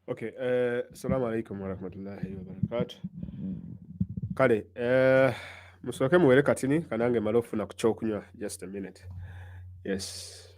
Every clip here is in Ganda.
Okay, assalamu alaikum warahmatullahi wabarakatuh. Kale, musooke muwere katini kanange male okufuna ku kyokunywa. Just a minute. Yes.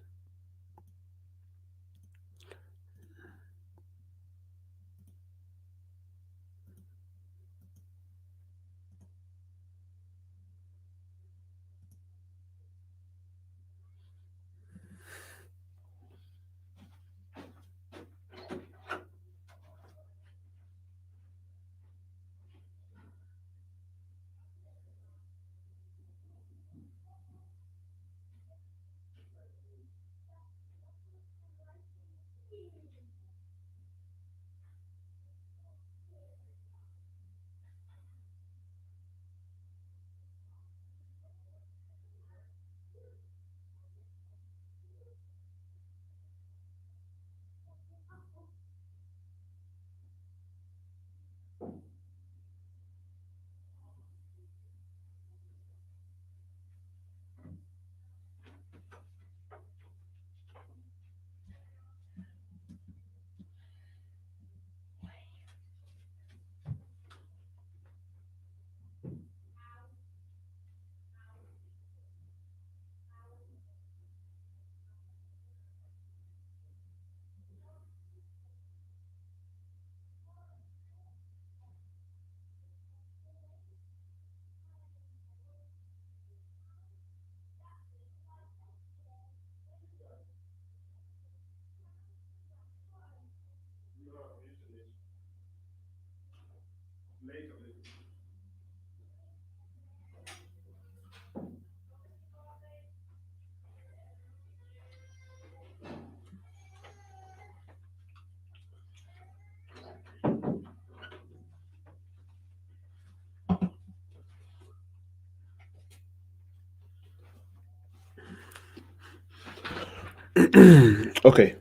Okay.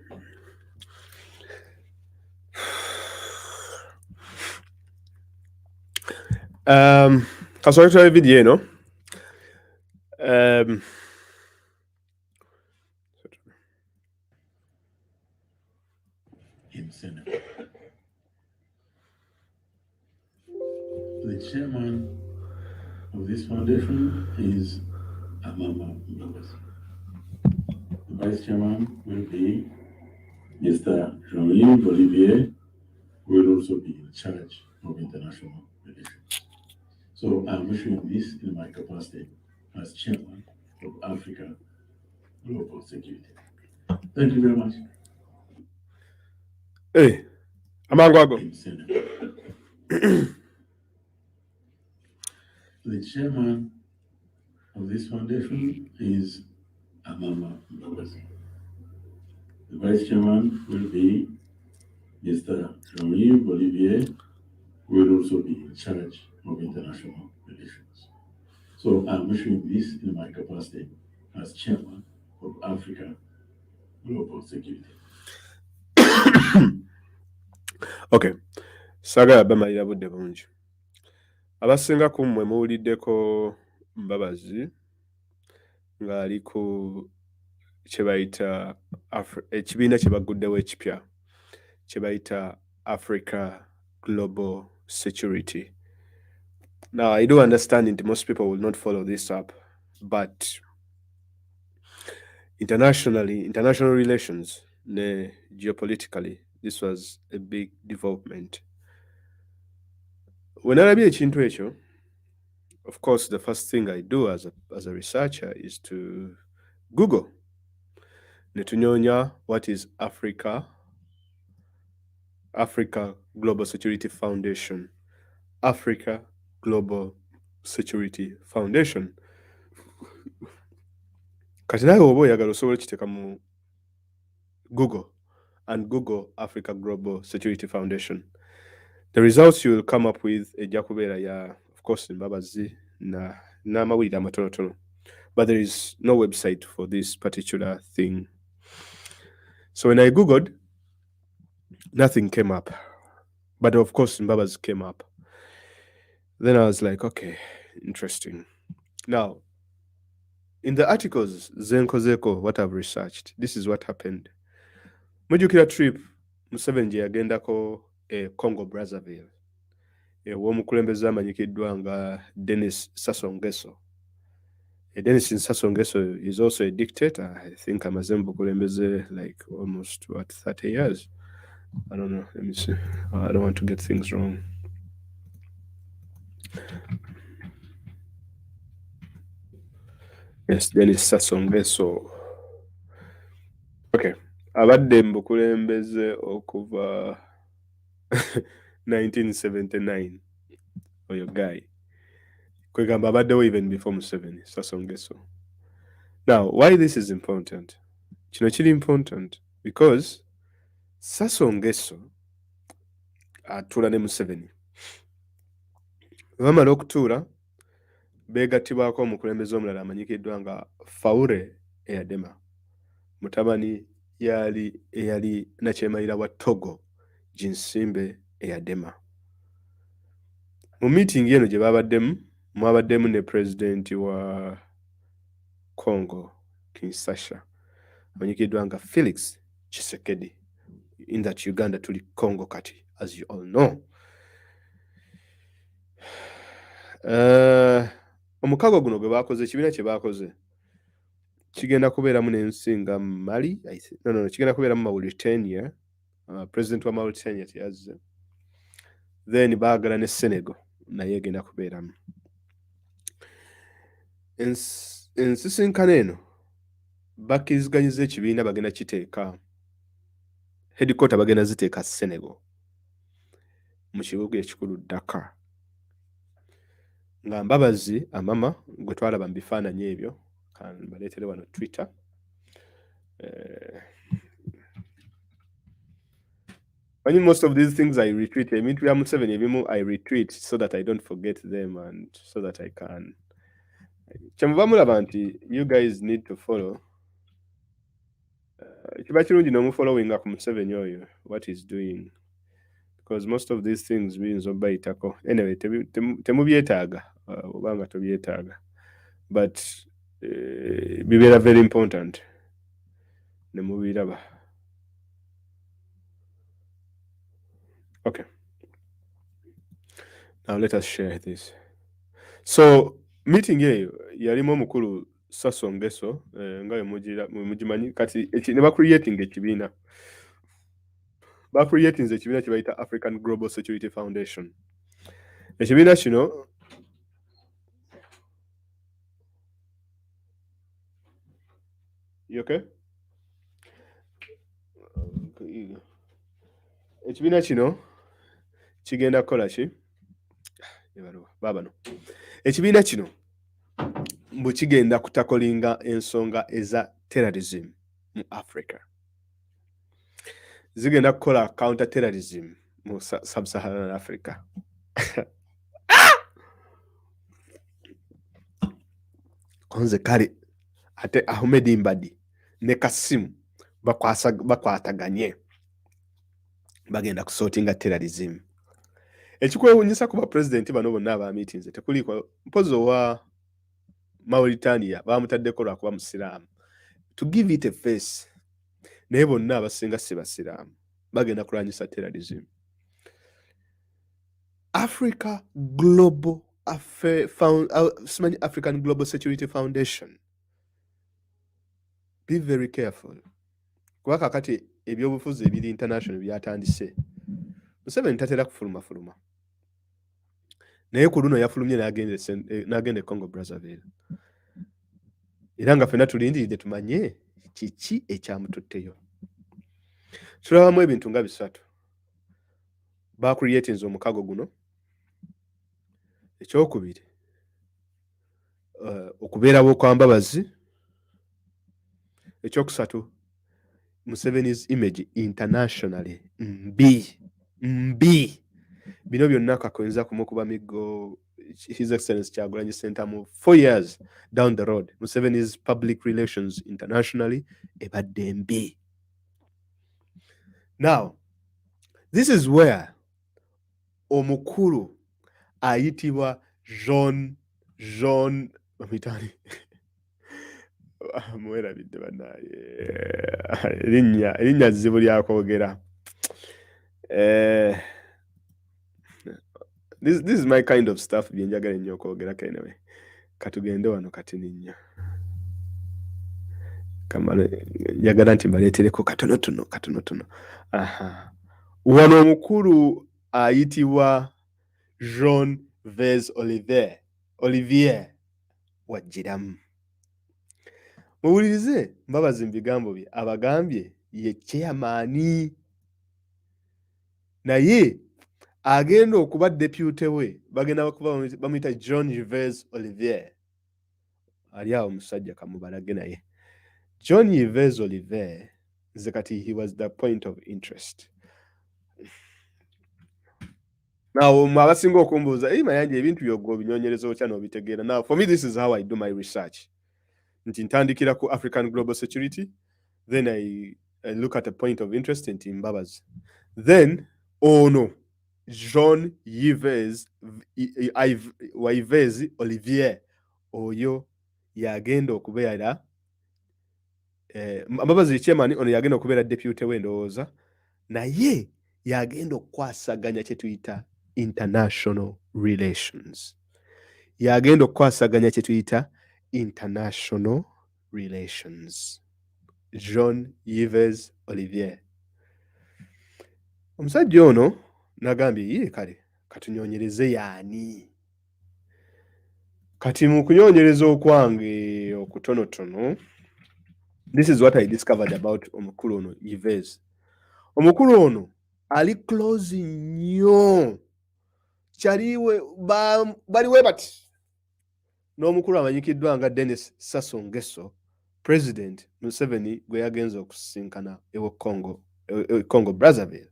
Kasooke tulabe vidiyo eno. In Senegal. The chairman of this foundation is Amama Mbabazi. The vice chairman will be Mr. Jean-Yves Olivier, who will also be in charge of international relations. So I'm issuing this in my capacity as chairman of Africa Global Security. Thank you very much. Hey, amangu ago. In Senegal. The chairman of this foundation is Amama Mbabazi. The vice chairman will be Mr. Jean-Yves Olivier, who will also be in charge of international relations. So I'm issuing this in my capacity as chairman of Africa Global Security. Okay. Saagala bamalira budde bungi. Abasinga ku mmwe muwuliddeko Mbabazi ng'ali ku kye bayita ekibiina kye baguddewo ekipya kye bayita Africa Global Security. Now, I do understand that most people will not follow this up, but internationally, international relations, geopolitically, this was a big development. When I be ekintu ekyo, of course, the first thing I do as a researcher is to Google. Netunyonya, what is Africa Global Security Foundation? Africa Global Security Foundation. Kati nawe oba oyagala osobola okiteeka mu Google and Google Africa Global Security Foundation. The results you will come up with ejja kubeera ya, of course, Mbabazi n'amawulire amatonotono. But there is no website for this particular thing. So when I Googled, nothing came up. But of course, Mbabazi came up. Then I was like, okay, interesting. Now, in the articles zenkozeko what I've researched, this is what happened. Mujjukira trip Museveni gye yagendako Congo Brazzaville ew'omukulembeze amanyikiddwa nga Denis Sassou Nguesso. Denis Sassou Nguesso is also a dictator. I think amaze mu bukulembeze like almost 30 years. I don't know. Let me see. I don't want to get things wrong. Yes, Denis Sassou Nguesso. Okay. Abadde mu bukulembeze okuva 1979. Oyo guy. Kwegamba abaddewo even before Museveni, Sassou Nguesso. Now, why this is important? Kino kiri important because Sassou Nguesso atuula ne Museveni. Bamala okutuula beegattibwako omukulembeze omulala amanyikiddwa nga Faure Eyadema, mutabani eyali nakyemalira wa Togo, Jinsimbe Eyadema. Mu meeting eno gye babaddemu mwabaddemu ne pulezidenti wa Congo Kinshasa amanyikiddwa nga Felix Tshisekedi. In that Uganda tuli Congo kati, as you all know. Omukago guno gwe bakoze, ekibiina kye bakoze kigenda kubeeramu n'ensi nga Mali, kigenda kubeeramu Mauritania, president wa Mauritania teyazze, then baagala ne Senegal naye egenda kubeeramu. Ensisinkano eno bakkiriziganyiza ekibiina bagenda kiteeka headquarter bagenda ziteeka Senegal mu kibuga ekikulu Dakar. Nga Mbabazi Amama gwe twalaba mu bifaananyi ebyo baleetere wano Twitter. Most of these things I retweet. Ebintu bya Museveni ebimu I retweet so that I don't forget them and so that I can. Kyemuva mulaba nti you guys need to follow. Kiba kirungi n'omufollowinga ku Museveni oyo what he's doing. Because most of these things biyinza obbayitako. Anyway, temubyetaaga obanga tobyetaaga. But bibeera very important. Ne mubiraba. Okay. Now let us share this. So, meeting eyo yalimu omukulu Sassou Nguesso nga mugimanyi kati ne bacreating ekibiina. Bacreating ekibiina kye bayita African Global Security Foundation. Ekibiina kino you okay? Ekibiina kino kigenda kukola ki? Babano. Ekibiina kino mbu kigenda kutakolinga ensonga eza terrorism mu Africa. Zigenda kukola counter terrorism mu sub-Saharan Africa. Konze kale ate Ahmed Mbadi ne Kasimu bakwataganye bagenda kusortinga terrorism. Ekikwewuunyisa ku bapresidenti bano bonna aba meetings tekuliko mpozi owa Mauritania bamutaddeko lwakuba musiraamu. To give it a face. Naye bonna abasinga si basiraamu bagenda kulwanyisa terrorism. African Global Security Foundation. Be very careful. Kuba kakati ebyobufuzi ebiri international byatandise. Museveni tatera kufuluma. Naye ku luno yafulumye n'agenda Congo Brazzaville. Era nga ffenna tulindiridde tumanye kiki ekyamututteyo. Tulabamu ebintu nga bisatu. Bacreatinze omukago guno. Ekyokubiri okubeerawo kwa Mbabazi. Ekyokusatu Museveni's image internationally mbi. Bino byonna kakwenza kumukuba migo His Excellency Kyagulanyi Ssentamu 4 years down the road. Museveni's public relations internationally ebadde mbi. Now, this is where omukulu ayitibwa John Jean bamitani mwerabidde bannaye erinnya zzibu lyakwogera. This is my kind of stuff byenjagala ennyo okwogerako anyway. Katugende wano kati ninnya njagala nti mbaleetereko katonotono. Wano omukulu ayitibwa Jean Vez Olivier wajjiramu. Muwulirize Mbabazi mu bigambo bye abagambye ye chairman naye agenda okuba depute we bagenda kuba bamuyita John Vez Olivier. Ali awo musajja kamubalage naye. John Vez Olivier nze kati he was the point of interest. Now abasinga okumbuuza mayanja ebintu byogwo binyonyereza otya n'obitegeera. Now for me this is how I do my research. Nti ntandikira ku African global security, then I look at a point of interest nti Mbabazi, then ono Jean Yves Olivier oyo yagenda okubeera Mbabazi chairman, ono yagenda okubeera depute we ndowooza, naye yagenda okukwasaganya kye tuyita international relations. Yagenda okukwasaganya kye tuyita international relations. Jean Yves Olivier. Omusajja ono nagambye ye kale katunyonyereze yaani. Kati mu kunyonyereza okwange okutonotono, this is what I discovered about omukulu ono Yves. Omukulu ono ali close nnyo kyaliwe baliwe bati n'omukulu amanyikiddwa nga Denis Sassou Nguesso, President Museveni gwe yagenza okusinkana ewe Congo Brazzaville,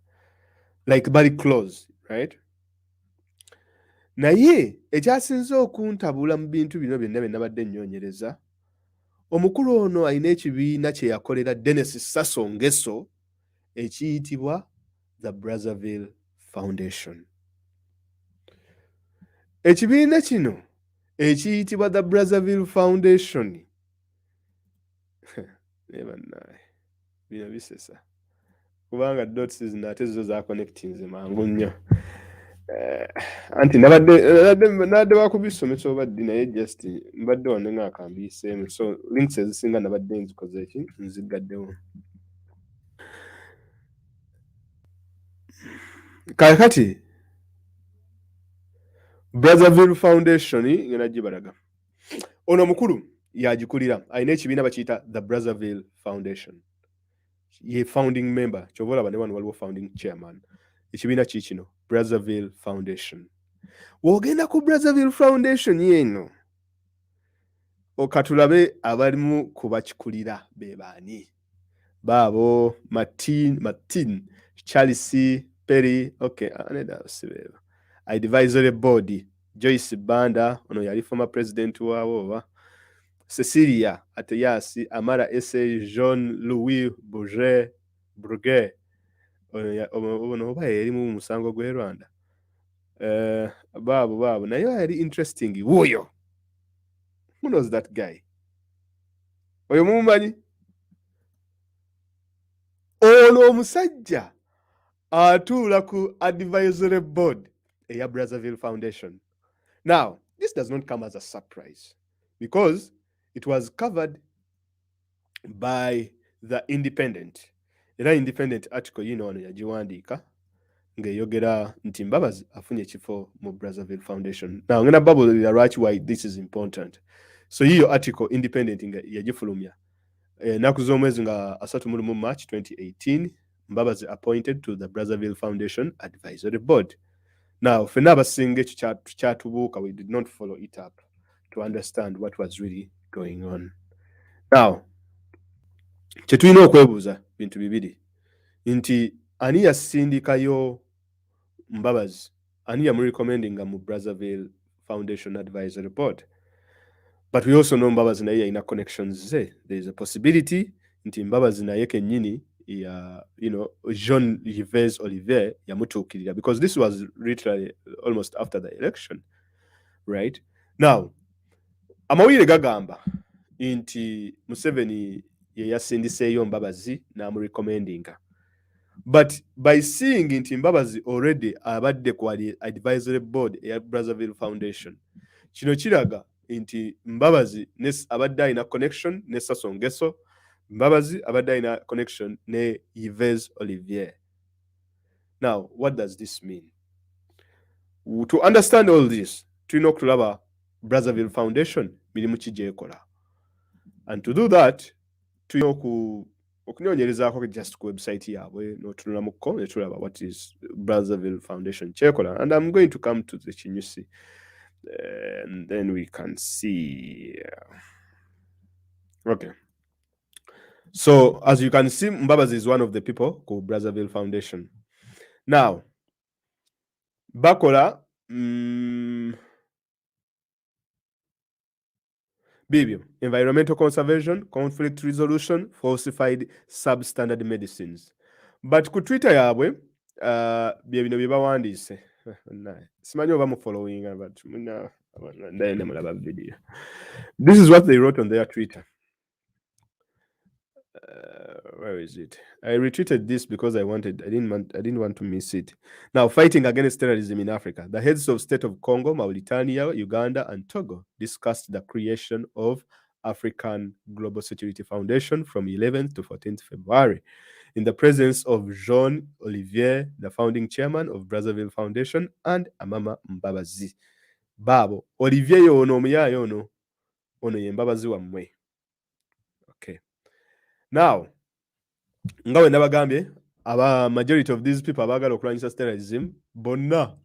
like bali close, right? Naye ekyasinze okuntabula mu bintu bino byonna bye nabadde nnyonyereza, omukulu ono alina ekibiina kye yakolera Denis Sassou Nguesso ekiyitibwa the Brazzaville Foundation. Ekibiina kino ekiyitibwa the Brazzaville Foundation bino bisesa kubanga dots zino ate zo za connectinze mangu nnyo. Anti nabadde bakubisomesa obadde naye just mbadde wano nga akambiseemu, so links ezisinga nabadde nzikoze eki nzigaddewo. Kakati Brazzaville Foundation ngena gibalaga. Ono mukulu yagikulira alina ekibiina bakiyita the Brazzaville Foundation. Ye founding member, kyobola bane wano waliwo founding chairman. Ekibiina kikino Brazzaville Foundation. Wogenda ku Brazzaville Foundation yeno okatulabe abalimu kubakikulira bebaani. Baabo Martin Charles Perry, okay, aneda sibeba. Advisory board Joyce Banda, ono yali former president wawo, Cecilia Ateyasi, Amara S.A. Jean-Louis Bruguet, ono oba yali mu musango gwe Rwanda. Baabo naye yali interesting wuyo. Who knows that guy? Oyo mumanyi? Ono omusajja atuula ku advisory board eya Brazzaville Foundation. Now, this does not come as a surprise because it was covered by the Independent. Era Independent article yino wano yagiwandiika ng'eyogera nti Mbabazi afunye ekifo mu Brazzaville Foundation. Now, ngena babulira lwaki why this is important. So hiyo article Independent yagifulumya ennaku z'omwezi nga 31 March 2018, Mbabazi appointed to the Brazzaville Foundation Advisory Board. Now, fenna abasinga ekyo kyatubuuka, we did not follow it up to understand what was really going on. Now, kye tulina okwebuuza bintu bibiri nti ani yasindikayo Mbabazi, ani yamurecommendinga mu Brazzaville Foundation Advisory Board. But we also know Mbabazi naye yalina connections ze. There is a possibility nti Mbabazi naye kennyini ya, Jean Yves Olivier yamutuukirira, because this was literally almost after the election, right? Now, amawulire gagamba nti Museveni ye yasindiseeyo Mbabazi n'amurecommendinga, but by seeing nti Mbabazi already abadde ku advisory board eya Brazzaville Foundation, kino kiraga nti Mbabazi abadde alina connection ne Sassou Nguesso, Mbabazi abadde alina connection ne Yves Olivier. Now, what does this mean? To understand all this, tulina okulaba Brazzaville Foundation mirimu ki gyekola, and to do that tulina okunyonyerezaako just ku website yaabwe n'otunulamuko ne tulaba what is Brazzaville Foundation kyekola, and I'm going to come to the Kinyusi and then we can see. Okay, so as you can see, Mbabazi is one of the people ku Brazzaville Foundation. Now bakola bibyo environmental conservation, conflict resolution, falsified substandard medicines, but ku Twitter yaabwe bye bino bye bawandiise. Simanyi oba mu following, but ndaye mulaba video. This is what they wrote on their Twitter. Where is it? I retweeted this because I didn't want to miss it. Now, fighting against terrorism in Africa. The heads of state of Congo, Mauritania, Uganda, and Togo discussed the creation of African Global Security Foundation from 11th to 14th February in the presence of Jean Olivier, the founding chairman of Brazzaville Foundation, and Amama Mbabazi. Babo, Olivier yono omuyayo ono ye Mbabazi wammwe. Okay. Now, nga bwe nabagambye, majority of these people abaagala okulwanyisa terrorism bonna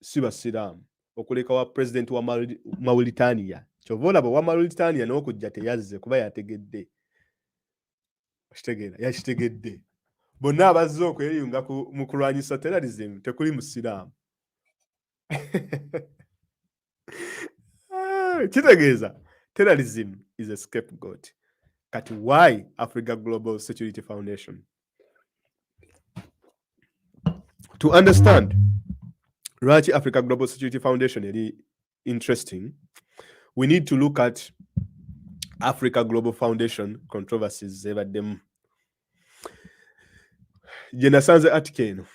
si basiraamu, okuleka wa president wa Mauritania. Kyova olaba wa Mauritania n'okujja teyazze kuba yategedde. Yakitegedde. Bonna abazze okweyunga mu kulwanyisa terrorism tekuli musiraamu. Kitegeeza terrorism is a scapegoat. Kati why Africa Global Security Foundation? To understand lwaki Africa Global Security Foundation is interesting, we need to look at Africa Global Foundation controversies ebaddemu. Gye nasanze article eno.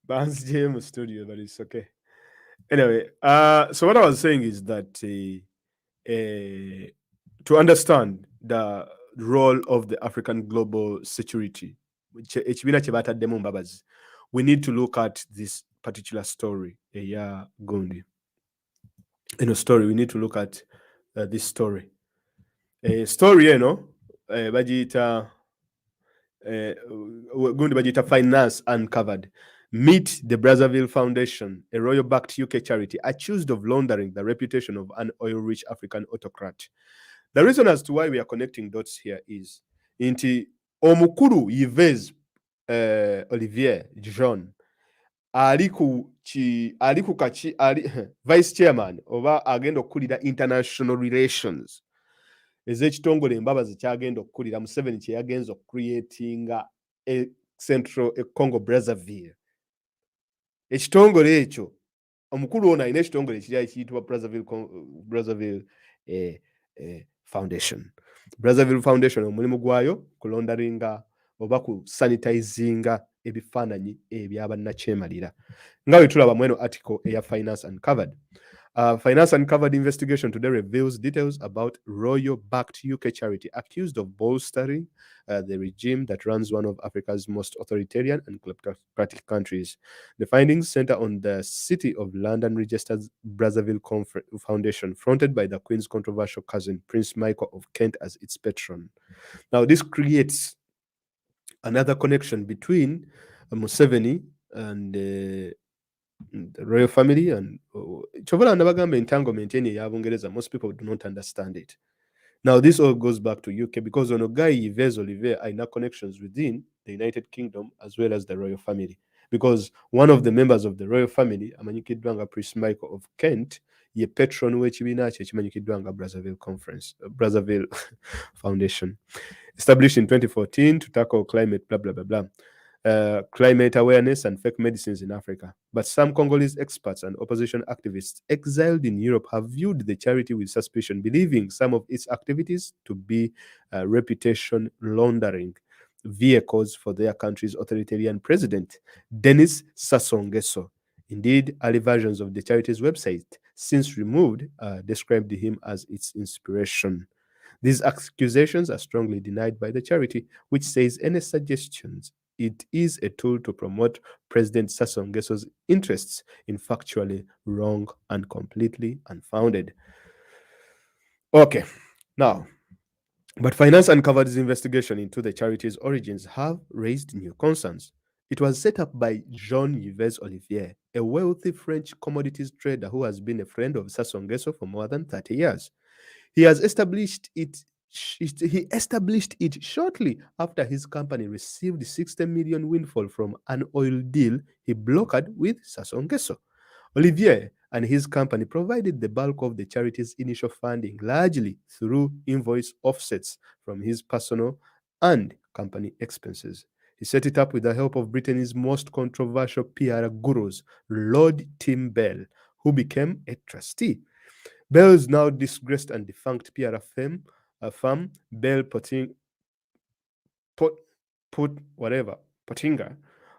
Barnes James studio, but it's okay. Anyway, so what I was saying is that to understand the role of the African global security, we need to look at this particular story. Yeah, Gondi. In a story, we need to look at this story. Story, bajita Gundi bajita Finance Uncovered. Meet the Brazzaville Foundation, a royal-backed UK charity accused of laundering the reputation of an oil-rich African autocrat. The reason as to why we are connecting dots here is inti omukuru Yves Olivier Jean ali ku kachi ali vice chairman oba agenda okukulira international relations ez'ekitongole Mbabazi kyagenda okukulira. Museveni kye yagenza okucreatinga central Congo Brazzaville. Ekitongole ekyo omukulu ono alina ekitongole ekirala kiyitibwa Brazzaville Foundation. Brazzaville Foundation omulimu gwayo kulondaringa oba ku sanitizinga ebifaananyi ebyabannakyemalira nga bwe tulaba mweno article eya Finance Uncovered. Finance Uncovered investigation today reveals details about royal-backed UK charity accused of bolstering the regime that runs one of Africa's most authoritarian and kleptocratic countries. The findings center on the City of London registered Brazzaville Foundation, fronted by the Queen's controversial cousin, Prince Michael of Kent, as its patron. Now, this creates another connection between Museveni and the royal family and chovala ndabagamba entanglement eni ey'Abungereza. Most people do not understand it. Now this all goes back to UK because ono guy Yves Olivier alina connections within the United Kingdom as well as the royal family, because one of the members of the royal family amanyikiddwa nga Prince Michael of Kent ye patron w'ekibiina kye ekimanyikiddwa nga Brazzaville Foundation, established in 2014 to tackle climate blah blah blah blah. Climate awareness and fake medicines in Africa. But some Congolese experts and opposition activists exiled in Europe have viewed the charity with suspicion, believing some of its activities to be reputation laundering vehicles for their country's authoritarian president, Denis Sassou Nguesso. Indeed, early versions of the charity's website, since removed, described him as its inspiration. These accusations are strongly denied by the charity, which says any suggestions it is a tool to promote President Sassou Nguesso's interests in factually wrong and completely unfounded. Okay, now, but Finance Uncovered's investigation into the charity's origins have raised new concerns. It was set up by Jean-Yves Olivier, a wealthy French commodities trader who has been a friend of Sassou Nguesso for more than 30 years. He established it shortly after his company received 60 million windfall from an oil deal he brokered with Sassou Nguesso. Olivier and his company provided the bulk of the charity's initial funding, largely through invoice offsets from his personal and company expenses. He set it up with the help of Britain's most controversial PR gurus, Lord Tim Bell, who became a trustee. Bell's now disgraced and defunct PR firm, Bell Pottinger,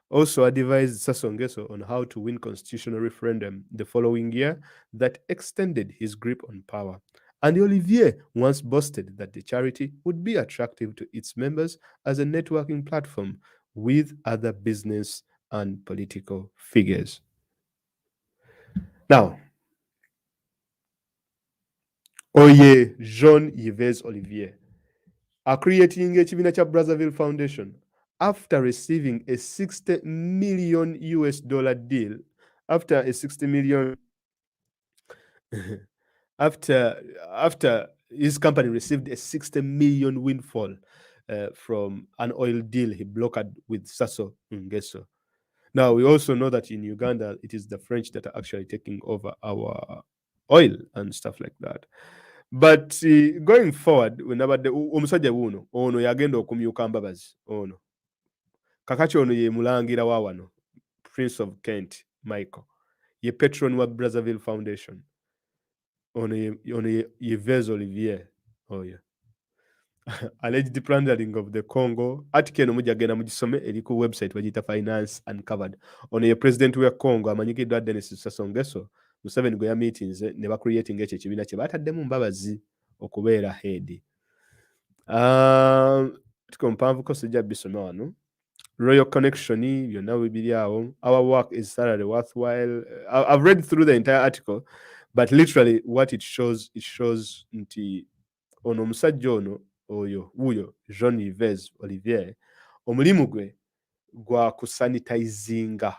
also advised Sassou Nguesso on how to win constitutional referendum the following year that extended his grip on power. And Olivier once boasted that the charity would be attractive to its members as a networking platform with other business and political figures. Now, oye Jean-Yves Olivier are creating ekibiina kya Brazzaville Foundation after receiving a $60 million deal, after a 60 million after his company received a 60 million windfall from an oil deal he brokered with Sassou Nguesso. Now, we also know that in Uganda, it is the French that are actually taking over our oil and stuff like that. But going forward, wenabadde omusajja wuno ono yagenda okumyuka Mbabazi ono kakati ono ye mulangira wa wano, Prince of Kent Michael, ye patron wa Brazzaville Foundation, ono ye Yves Olivier oyo. Alleged plundering of the Congo. Article eno mujagenda mugisome eri ku website bagita Finance Uncovered. Ono ye president wa Congo amanyikiddwa Denis Sassou Nguesso. Museveni gwe ya meetings ne ba creating ekyo ekibiina kye bataddemu Mbabazi okubeera head. Article mpanvuko sijja bisome wano. Royal connection byonna bibiri awo. Our work is thoroughly worthwhile. I've read through the entire article, but literally what it shows nti ono omusajja ono wuyo Jean-Yves Olivier omulimu gwe gwa okusanitizinga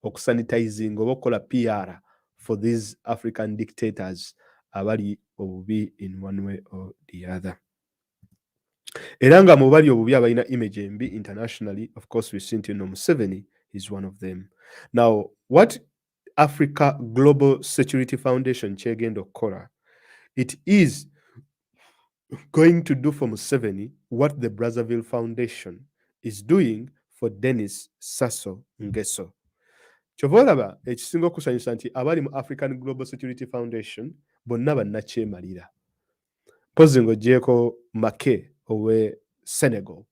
oba okukola PR for these African dictators abali obubi in one way or the other. Era nga mu bali obubi abalina image embi internationally, of course we see Museveni, is one of them. Now, what Africa Global Security Foundation Chegendo Kora, it is going to do for Museveni what the Brazzaville Foundation is doing for Denis Sassou Nguesso. Kyova olaba ekisinga okusanyusa nti abali mu African Global Security Foundation bonna bannakyemalira. Mpozi ng'ogyeko Make owe Senegal,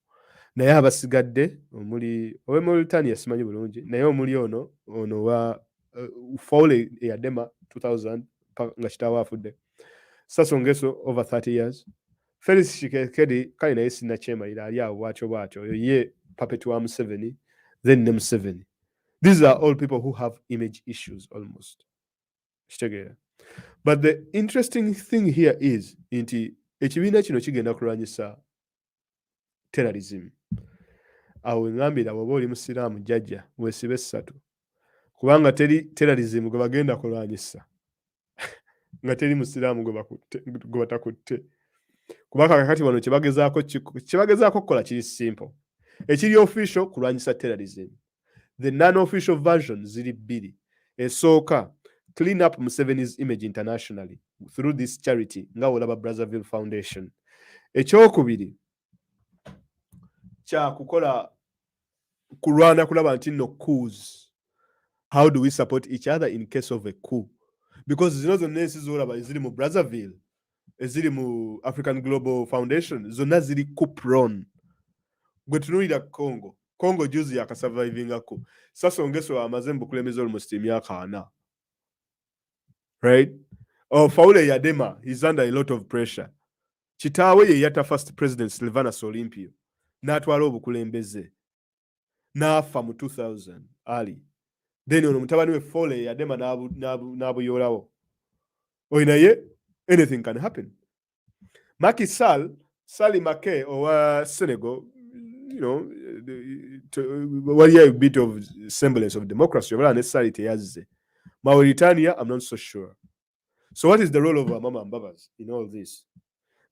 naye abasigadde omuli owe Mauritania simanyi bulungi, naye omuli ono wa Faule eyadema 2000 nga kitaawe afudde, Sassou Nguesso over 30 years, Felix Tshisekedi kale naye sinnakyemalira ali awo bwatyo bwatyo, oyo ye puppet wa Museveni, then ne Museveni. These are all people who have image issues almost. But the interesting thing here is nti ekibiina kino kigenda kulwanyisa terrorism. Awo ngambira bw'oba oli musiraamu jjajja weesibe essatu, kubanga teri terrorism gwe bagenda kulwanyisa nga teri musiraamu gwe batakutte. Kubanga kakati wano kyebagezaako kukola kiri simple. Ekiri official kulwanyisa terrorism. The non-official version ziri bbiri. Esooka, clean up Museveni's image internationally through this charity nga olaba Brazzaville Foundation. Ekyokubiri kya kukola kulwana kulaba nti no coups. How do we support each other in case of a coup? Because zino zonna ensi z'olaba eziri mu Brazzaville, eziri mu African Global Foundation, zonna ziri coup prone. Gwe tunuulira Congo juzi yakasurvivingako. Sassou Nguesso amaze mu bukulembeze almost emyaka 4. Right? Faule yadema, he's under a lot of pressure. Kitaawe ye yatta first president Sylvanus Olympio n'atwala obukulembeze n'afa mu 2000 ali. Then ono mutabani we Faule yadema n'abuyolawo. Oyo naye anything can happen. Macky Sall, Sally Make owa Senegal, you know, a bit of semblance of democracy, but necessarily yazze. Mauritania, I'm not so sure. So what is the role of Amama Mbabazi in all this?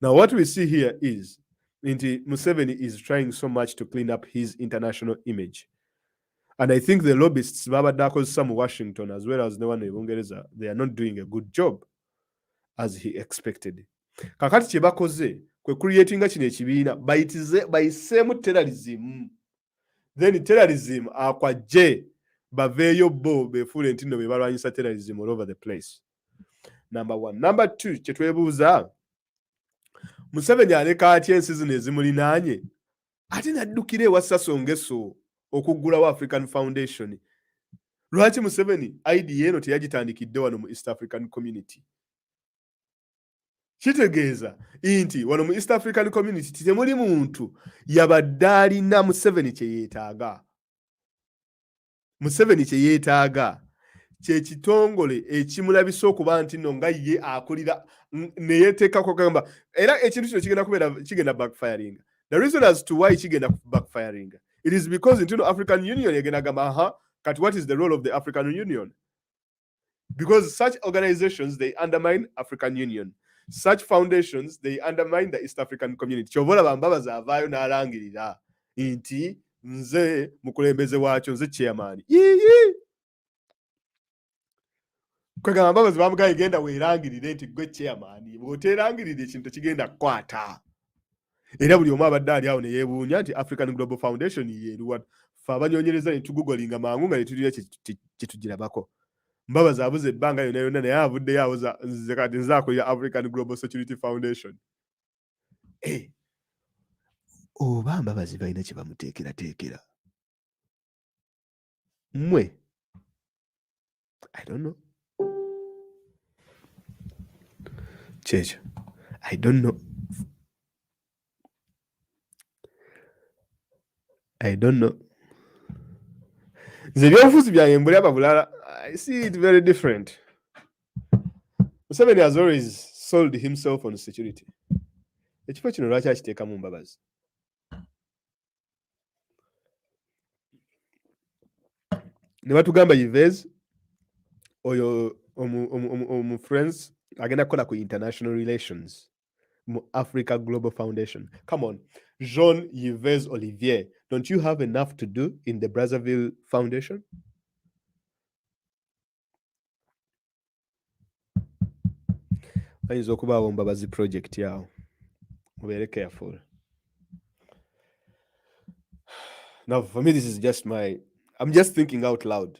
Now, what we see here is Museveni is trying so much to clean up his international image. And I think the lobbyists, Baba Dako's some Washington, as well as the one in Bungereza, they are not doing a good job as he expected. Kakati kyebakoze kwe creatinga kino ekibiina bayiseemu terrorism. Then terrorism akwajje baveeyo bo befuule nti nno be balwanyisa terrorism all over the place. Number one. Number two, kyetwebuuza, Museveni aleka atya ensi zino ezimulinaanye ate naddukira ewa Sassou Nguesso okuggulawo African Foundation. Lwaki Museveni idea eno teyagitandikidde wano mu East African Community? Kitegeeza nti wano mu East African Community temuli muntu yabadde alina Museveni kye yeetaaga. Museveni kye yeetaaga kye kitongole ekimulabisa okuba nti nno nga ye akulira ne yeeteekako kagamba. Era ekintu kino kigenda backfiring. The reason as to why kigenda backfiring, it is because into African Union yegenda gamba, kati what is the role of the African Union? Because such organizations, they undermine African Union. Such foundations, they undermine the East African community. Kyobola Mbabazi avaayo n'alangirira nti nze mukulembeze waakyo, nze chairman. Kwegamba Mbabazi bamugaye genda weerangirire nti gwe chairman. Bw'oteerangirira ekintu kigenda kukwata. Era buli omu abadde ali awo ne yeebuunya nti African Global Foundation yeeruwa. Ffe abanyonyereza ne tugugolinga mangu nga ne tulira kye tugirabako. Mbabazi abuze ebbanga yonna naye avuddeyo awoza nze kati nze akulira African Global Security Foundation. Oba Mbabazi balina kye bamuteekerateekera. Mmwe, I don't know. Kyekyo, I don't know. I don't know. Nze ebyobufuzi byange mbulaba bulala. I see it very different. Museveni has always sold himself on security. Ekifo kino lwaki akiteekamu Mbabazi? Ne batugamba Yves oyo omu friends agenda kukola ku international relations mu Africa Global Foundation. Come on. Jean-Yves Olivier, don't you have enough to do in the Brazzaville Foundation? Ayinza okubaawo Mbabazi project yawo. Very careful. Now, for me, this is just I'm just thinking out loud.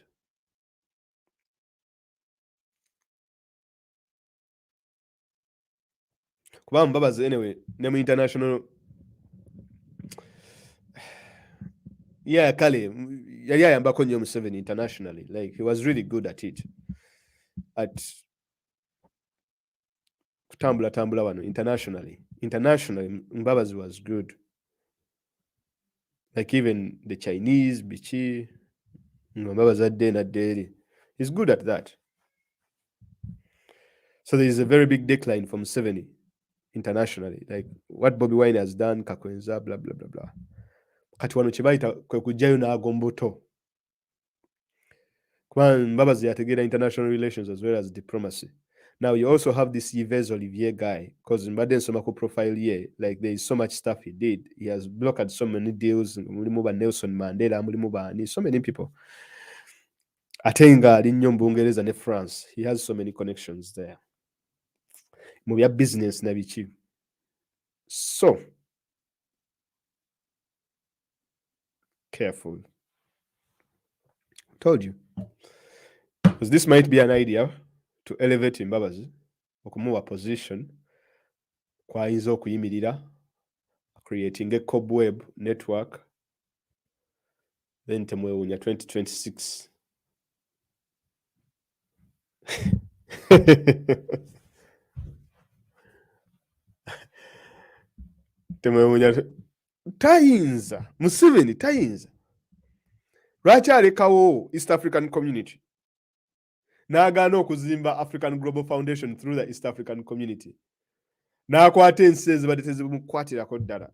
Kuba Mbabazi, anyway, name international. Yeah, Kale, yali ayambako nnyo Museveni internationally. Like, he was really good at it. At kutambula wano internationally. Internationally, Mbabazi was good. Like even the Chinese, Bichi, Mbabazi adde na deri. He's good at that. So there is a very big decline from Museveni internationally. Like what Bobby Wine has done, Kakwenza, blah, blah, blah, blah. Kati wano kibaita kwe kujayo n'agomboto. Kuba Mbabazi yategeera international relations as well as diplomacy. Now you also have this Yves Olivier guy, because in Baden Somako profile here, like there is so much stuff he did. He has blocked so many deals, Nelson Mandela, so many people. Atenga Linyo Bungereza ne France. He has so many connections there. Mu bya business na biki. So careful. Told you. Because this might be an idea to elevate Mbabazi, okumuwa position, kwayinza okuyimirira, creating a cobweb network, then temwewunya 2026. temwewunya tayinza Museveni tayinza lwaki alekawo East African Community n'agaana okuzimba African Global Foundation through the East African Community n'akwata ensi ezibadde tezimukwatirako ddala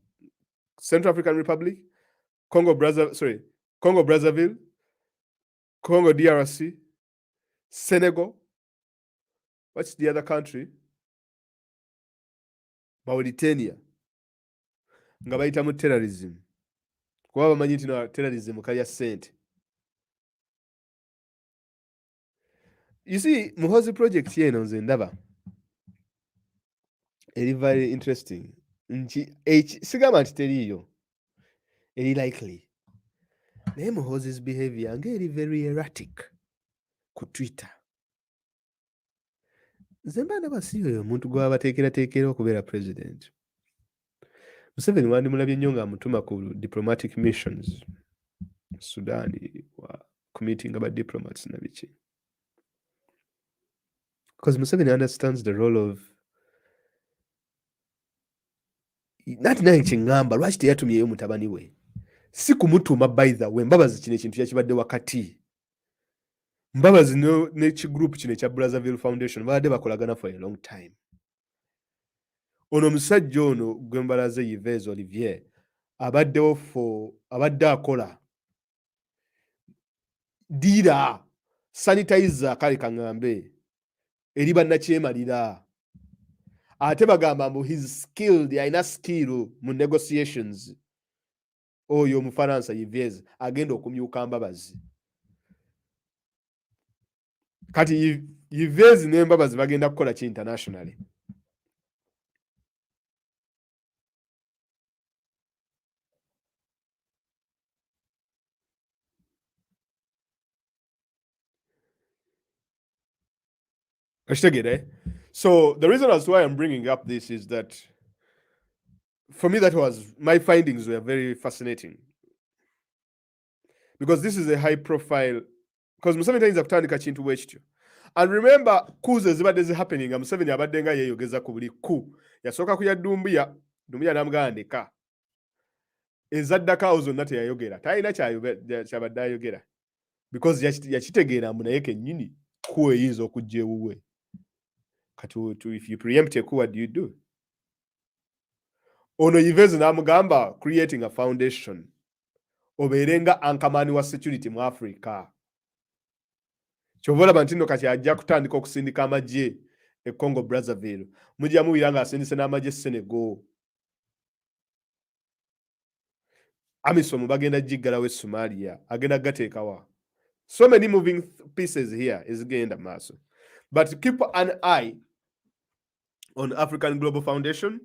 Central African Republic, Congo Brazzaville, Congo DRC, Senegal, what's the other country? Mauritania. Nga bayitamu terrorism. Kuba bamanyi nti na terrorism kalya ssente. You see, Muhoozi project yeno nze ndaba eri very interesting. Sigamba nti teriiyo. Eri likely. Naye Muhoozi's behavior nga eri very erratic ku Twitter. Nze mba ndaba si oyo omuntu gwabateekerateekera okubeera president. Museveni wandimulabye nnyo ng'amutuma ku diplomatic missions. Sudan, committing about diplomats na biki. Because Museveni understands the role of nati naye kyengamba lwaki teyatumyeyo mutabani we si kumutuma by the way Mbabazi kino ekintu yakibadde wakati Mbabazi n'ekigroup kino ekya Brazzaville Foundation babadde bakolagana for a long time. Ono omusajja ono gwembalaze Yves Olivier abadde akola dira sanitizer kale kaŋŋambe eri bannakyemalira ate bagamba mbu his skilled alina skill mu negotiations oyo Omufaransa Yves agenda okumyuka Mbabazi kati Yves ne Mbabazi bagenda kukola ki internationally. So the reason as why I'm bringing up this is that for me that was my findings were very fascinating because this is a high profile because Museveni tayinza kutandika kintu bwekityo. And remember coups ezibadde zihappening Museveni abadde nga yeeyogeza ku buli coup yasooka kuya Dumbuya n'amugamba ndeka ezaddakaawo zonna teyayogera talina kyabadde ayogera because yakitegeera mbu naye kennyini coup eyinza okujja ewuwe. If you preempt a coup, what do you do? Ono Yves n'amugamba creating a foundation obeerenga ankamani wa security mu Africa. Kyova olaba nti nno kati ajja kutandika okusindika amagye e Congo Brazzaville. Mujja muwira nga asindise n'amagye Senegal. Amisom bagenda jiggalawo Somalia agenda gateekawa. So many moving pieces here is genda maaso. But keep an eye on African Global Foundation.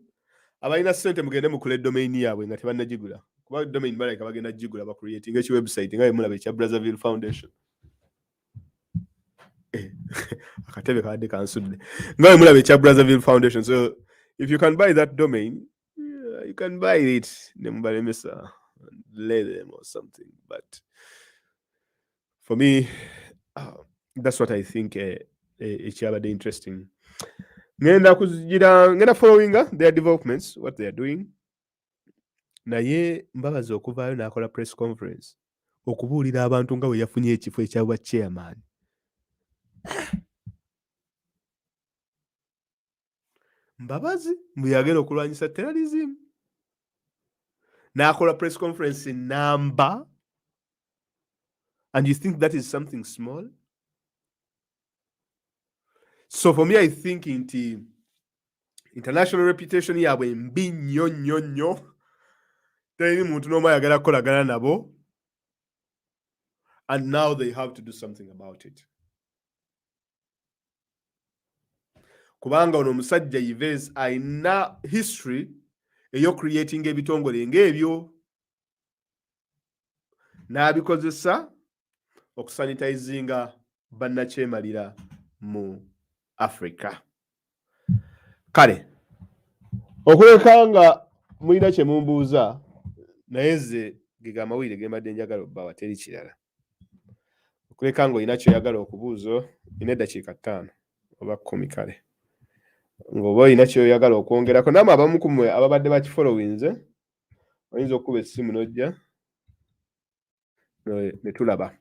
Abalina sente mugende mukule domain yaabwe nga tebannagigula. Kuba domain baleka bagenda gigula ba creating echi website nga mulaba echa Brazzaville Foundation. Akatebe kadde kansudde. Nga mulaba echa Brazzaville Foundation. So if you can buy that domain, you can buy it. Nembalemesa, lay them or something. But for me, that's what I think it's interesting. Ngenda following their developments, what they are doing. Naye Mbabazi okuvaayo n'akola press conference okubuulira abantu nga bwe yafunye ekifo ekyabwa chairman. Mbabazi bwe yagenda okulwanyisa terrorism n'akola press conference number, and you think that is something small? So for me, I think international reputation yaabwe mbi nnyo. Teri muntu n'omu ayagala kukolagana nabo, and now they have to do something about it. Kubanga ono omusajja Yves ayina history eyo creating ebitongole ng'ebyo n'abikozesa okusanitizinga bannakyemalira mu Africa. Kale okuleka nga mulina kye mumbuuza naye nze giga amawulire ge mbadde njagala obbawa teri kirala. Okuleka nga olina kyoyagala okubuuza ina eddakiika 5 oba 10 kale. Ng'oba olina kyoyagala okwongerako nammwe abamu ku mmwe ababadde bakifollowinze oyinza okuba essimu n'ojja ne tulaba.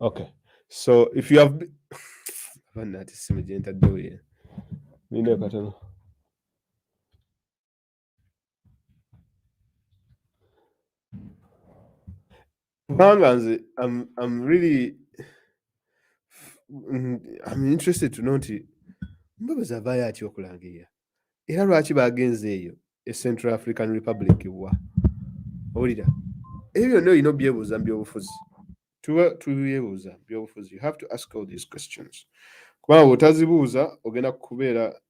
Okay. So if you have I'm really I'm interested to know nti Mbabazi avaayo atya okulangirira era lwaki bagenze eyo Central African Republic wa owulira ebyo byonna olina obyebuuza mu byobufuzi. Tuyebuuza byobufuzi. You have to ask all these questions. Kubanga bw'otazibuuza ogenda kubeera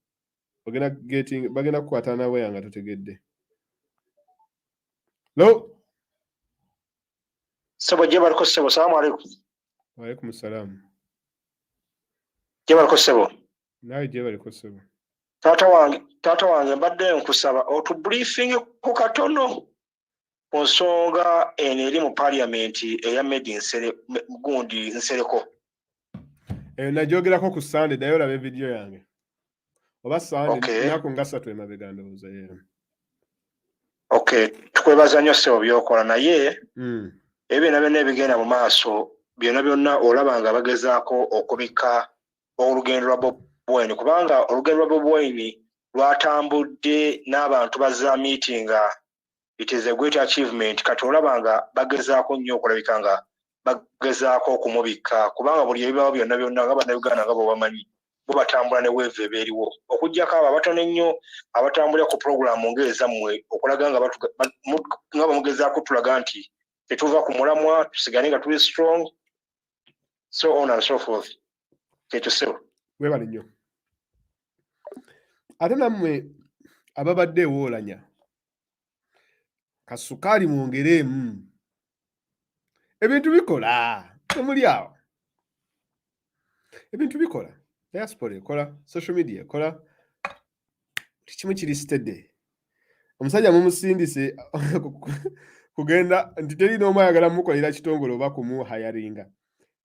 bagenda kukwata nawe nga totegedde. Lo Sebo Geopolitical Sebo, salamu alaikum. Wa alaikum salam. Geopolitical Sebo. Nawe Geopolitical Sebo. Taata wange mbadde nkusaba otubriefing ku katono ku nsonga eno eri mu parliament eya Medi Gundi Nsereko. Najoogerako ku Sunday naye olabe video yange. Oba Sunday Okay. Nako nga 3 emabega ndowooza yeera. Okay, tukwebaza nnyo Sebo by'okola naye ebyo byonna ebigenda mu maaso byonna olaba nga bagezaako okubika olugendo lwa Bobi Wine, kubanga olugendo lwa Bobi Wine lwatambudde n'abantu bazza meeting. It is a great achievement. Kati olaba nga bagezaako nnyo okulabika nga bagezaako okumubika, kubanga buli ebibawo byonna nga bannayuganda nga bwebamanyi bo batambula ne weeve ebeeriwo okuggyako abo abatono ennyo abatambulira ku puroguramu ng'ezammwe okulaga nga bamugezaako tulaga nti tetuva ku mulamwa tusigane nga tuli strong, so on and so forth. Kyekyo webale nnyo. Ate nammwe ababadde ewoolanya kasukaali mwongereemu. Ebintu bikola temuli awo. Ebintu bikola. Diaspora ekola, social media ekola, buli kimu kiri steady. Omusajja mumusindise kugenda nti teri n'omu ayagala mukolera kitongole oba kumuhayaringa.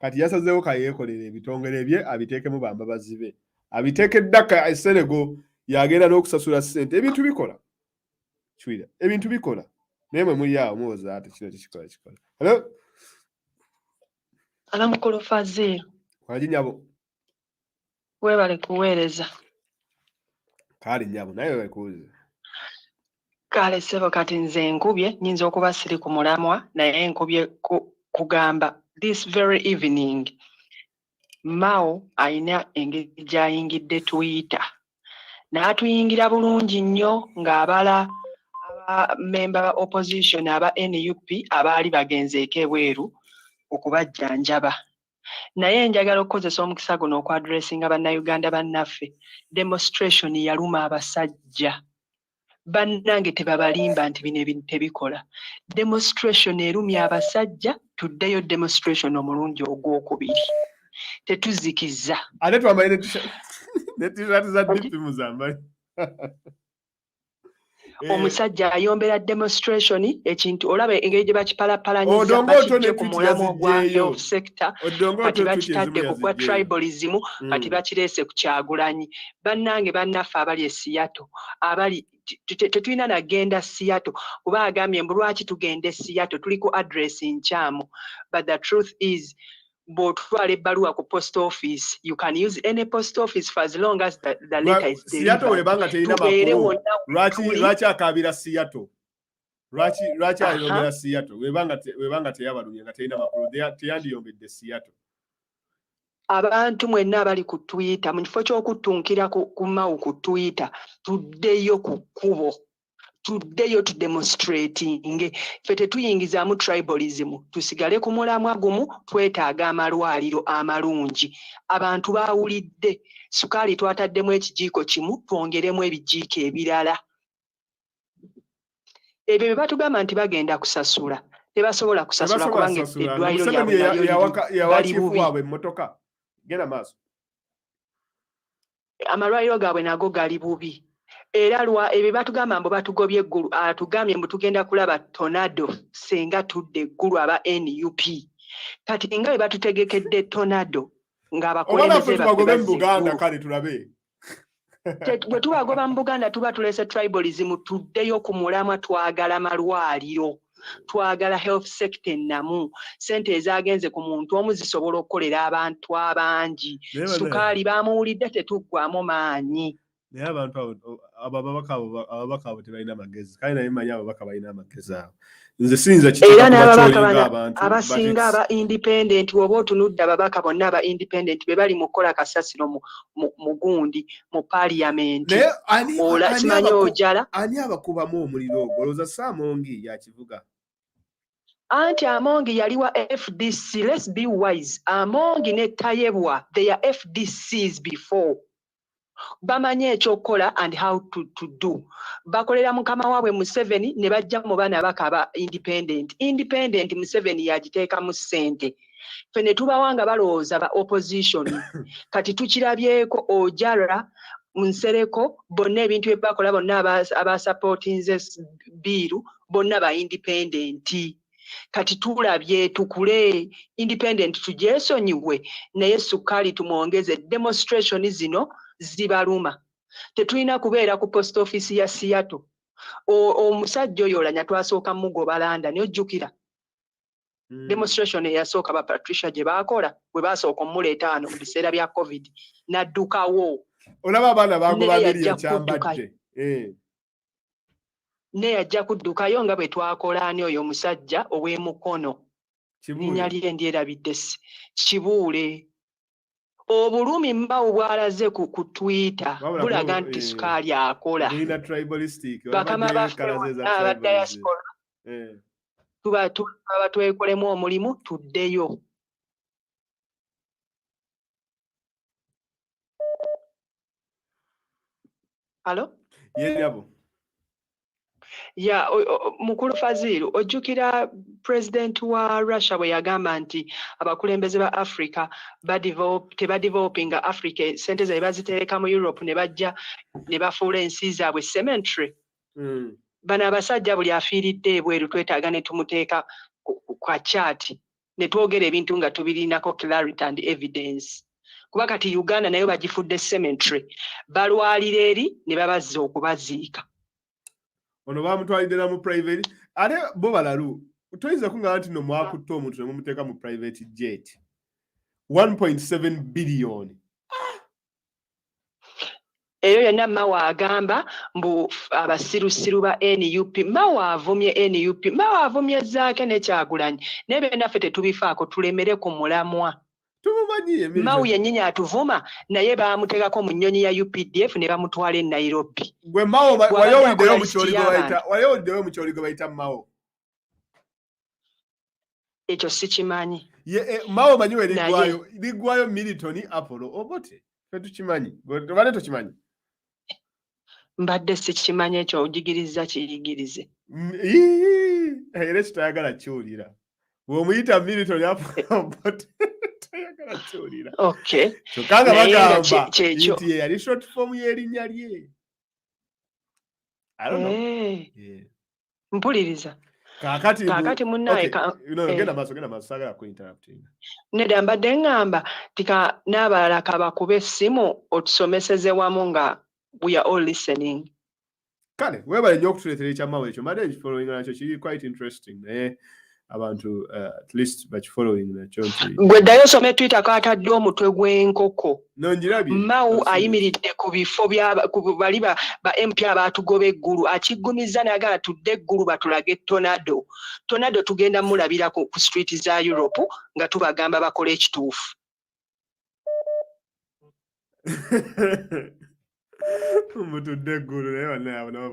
Kati yasazeewo kayeekolera ebitongole bye abiteekemu bambabazi be. Abiteeke ddaka eserego yagenda n'okusasula ssente. Ebintu bikola. Kiwira. Ebintu bikola. Naye mwe muli awo muwoza ate kino tekikola. Hello? Alamukulu Fazil. Kwaji nyabo. Webale kuweereza. Kale nyabo naye webale kuweereza. Kale Sebo kati nze nkubye nyinza okuba siri ku mulamwa naye nkubye kugamba this very evening Mao ayina engeri gy'ayingidde Twitter n'atuyingira bulungi nnyo ng'abala member ba opposition aba NUP abaali bagenzeeko ebweru okubajjanjaba. Naye njagala okukozesa omukisa guno okwadressinga bannayuganda bannaffe. Demonstration yaluma abasajja. Bannange tebabalimba nti bino ebintu tebikola. Demonstration erumya abasajja, tuddeyo demonstration omulundi ogwokubiri. Tetuzikiza. Ate twambaye ne t-shirt za DP muzambaye. Omusajja ayombera demonstration ekintu olaba engeri gye bakipalapalanyizza bakijje ku mulamwa gwa health sector kati bakitadde ku gwa tribalism kati bakireese ku Kyagulanyi. Bannange bannaffe abali e Seattle abali tetulina nagenda Seattle kuba agambye mbu lwaki tugenda e Seattle tuli ku address nkyamu, but the truth is bw'otwala ebbaluwa ku post office, you can use any post office for as long as the letter is delivered. Seattle webanga teyina makulu. Lwaki akabira Seattle? Lwaki ayongera Seattle? Webanga teyabalumye nga teyina makulu. Teyandiyombedde Seattle. Abantu mwenna abali ku Twitter, mu kifo ky'okutunkira ku Mao ku Twitter, tuddeyo ku kkubo. Tuddeyo tu demonstrating. Ffe tetuyingizaamu tribalism. Tusigale ku mulamwa gumu, twetaaga amalwaliro amalungi. Abantu baawulidde. Sukaali twataddemu ekijiiko kimu, twongeremu ebijiiko ebirala. Ebyo bye batugamba nti bagenda kusasula. Tebasobola kusasula kubanga eddwaliro lyabwe bali bubi. Amalwaliro gaabwe nago gali bubi. Era ebyo batugamba mbu batugobye eggulu, atugambye mbu tugenda kulaba tornado senga tudde eggulu aba NUP. Kati nga bwe batutegekedde tornado ng'abakulembeze bagobe mu Buganda kale tulabe. Bwe tubagoba mu Buganda tuba tulese tribalism, tuddeyo ku mulamwa, twagala malwaliro. Twagala health sector ennamu. Sente ezagenze ku muntu omu zisobola okukolera abantu abangi. Sukaali bamuwulidde tetuggwamu maanyi. Naye abantu ababaka abo tebalina magezi. Kale naye mmanyi ababaka balina amagezi abo. Nze siyinza kituuka kubakyolinga abantu. Abasinga aba independent oba otunudde ababaka bonna aba independent be bali mu kukola kasasiro mu gundi mu parliament. Simanyi ojala. Ani abakubamu omuliro ogwo? Olowooza Saamongi yakivuga? Anti Amongi yali wa FDC. Let's be wise. Amongi ne Tayebwa, they are FDCs before. Bamanye ekyokukola and how to do. Bakolera mukama waabwe Museveni ne bajja mu baana bakaba independent. Independent Museveni yagiteeka mu ssente. Ffe ne tubawanga balowooza ba opposition. Kati tukirabyeko Ojara, Nsereko, bonna ebintu bye bakola bonna abasupportinze biiru bonna ba independent. Kati tulabye tukule independent tugyesonyiwe naye Sukaali tumwongeze demonstration zino zibaluma. Tetulina kubeera ku post office ya Seattle. Omusajja oyo olanya twasooka mugoba London ojjukira. Demonstration eyasooka ba Patricia gye baakola bwe basooka omuleeta wano mu biseera bya COVID n'addukawo. Olaba abaana bagoba biri ekyambadde. Ne yajja kuddukayo nga bwe twakola ani oyo omusajja ow'emukono. Linnya lye ndyerabidde Kibuule. Obulumi Mbawu bw'alaze ku Twitter bulaga nti Sukaali akola. Bakama baffe aba diaspora tuba twekolemu omulimu tuddeyo. Halo? Yabo. Ya mukulu Faziru ojjukira president wa Russia bwe yagamba nti abakulembeze ba Africa tebadevelopinga Africa sente ze bazitereka mu Europe ne bajja ne bafuula ensi zaabwe cemetery. Bano abasajja buli afiiridde ebweru twetaaga ne tumuteeka kwa chart ne twogera ebintu nga tubirinako clarity and evidence. Kuba kati Uganda nayo bagifudde cemetery. Balwalira eri ne babazza okubaziika. Ono bamutwalidde mu private. Ate bo balalu. Toyinza kungamba nti no mwakutte omuntu ne mumuteeka mu private jet. 1.7 billion. Eyo yonna Mawa agamba mbu abasirusiru ba NUP. Mawa avumye NUP. Mawa avumye Zaake ne Kyagulanyi. Nebe naffe tetubifaako tulemere ku mulamwa. Mau yennyini atuvuma naye baamuteekako mu nnyonyi ya UPDF ne bamutwala e Nairobi. Gwe Mao wayowuliddeyo mu kyoligo bayita Mao. Ekyo sikimanyi. Mao manyiwe liggwayo Milton Apollo obote fe tukimanyi tobadde tokimanyi. Mbadde sikimanyi ekyo ojigiriza kiyigirize. Era kitayagala kyolira bw'omuyita Milton Apollo obote tayagala kyolira. Okay. Kyokanga bagamba nti yali short form y'erinnya lye. I don't know. Mpuliriza. Kakati munnaye genda maaso sagala ku interrupting. Nedda mbadde ngamba tika n'abalala kabakube essimu otusomeseze wamu nga we are all listening. Kale webale nnyo okutuleetera ekyamawo ekyo mbadde following nakyo kiri quite interesting naye abantu at least following nakyo nti gwe ddayo some Twitter kaatadde omutwe gw'enkoko. Nongirabye Mau ayimiridde ku bifo bali ba MP abaatugoba eggulu akiggumiza naga tudde eggulu batulage tornado tugenda mulabira ku street za Europe nga tubagamba bakole ekituufu. Mutudde eggulu naye banaabo nabo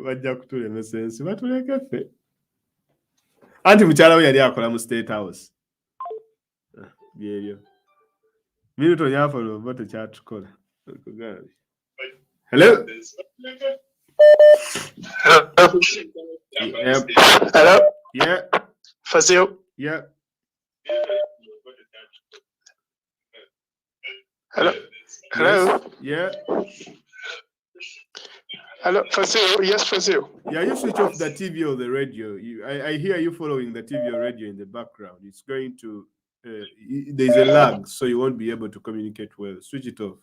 bajja kutulemesa ensi batuleke ffe. Anti mukyala we yali akola mu State House. Byebyo. Milton Apollo obote kyatukola. Hello? Yep. Hello? Yeah. Fazil? Yeah. Hello? Hello? Yeah. Hello, Fazil? Yes, Fazil. Yeah, you switch off the TV or the radio. I hear you following the TV or radio in the background. It's going to, there's a lag, so you won't be able to communicate well. Switch it off.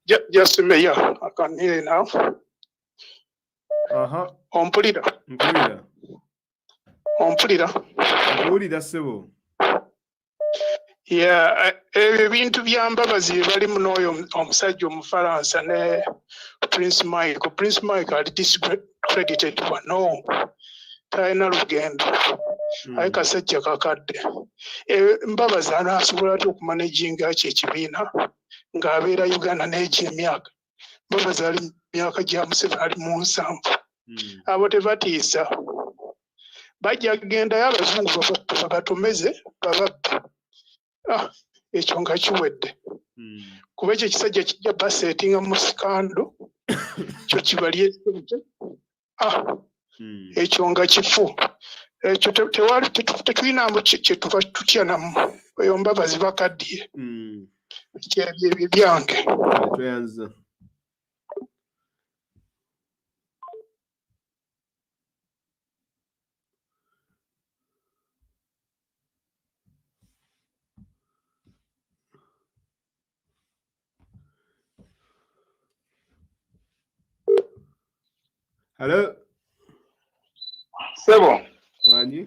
Yeah, just me, yeah. I can hear you now. Uh-huh. Mpulira. Mpulira sebo. Yeah, ebintu bya Mbabazi bali munoyo omusajja omufalansa ne Prince Michael ali discredited wano talina lugendo aye kasajja kakadde. Mbabazi anasobola ati okumanaginga ki ekibiina ng'abeera Uganda n'egyo emyaka. Mbabazi ali myaka gya Museveni ali mu 7. Abo tebatiisa bajja kugendayo abazungu babatomeze bababbe. Ekyo nga kiwedde kuba ekyo ekisajja kijja basetinga mu sikando kyo kibalye ekyo nga kifu ekyo tewali tetulinamu kyetuva tutya namu eyo Mbabazi bakaddiye kyebyo byange. Hello? Sebo. Wanji?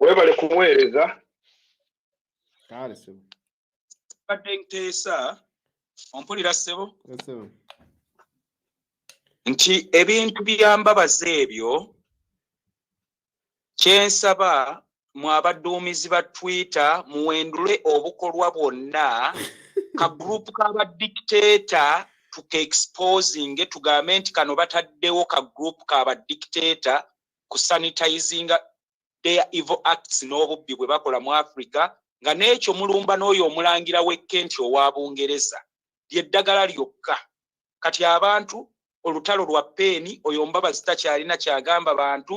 Webale kumwereza. Kale sebo. Badde nteesa ompulira sebo. Sebo. Nti ebintu bya Mbabazi ebyo kyensaba mu abadduumizi ba Twitter muwendule obukolwa bwonna ka group k'aba dictator tuke exposing tugambe nti kano bataddewo ka group k'aba dictator ku sanitizing their evil acts n'obubbi bwe bakola mu Africa nga n'ekyo mulumba n'oyo omulangira w'Kent owa Bungereza lyeddagala lyokka. Kati abantu olutalo lwa peeni oyo Mbabazi takyalina kyagamba bantu.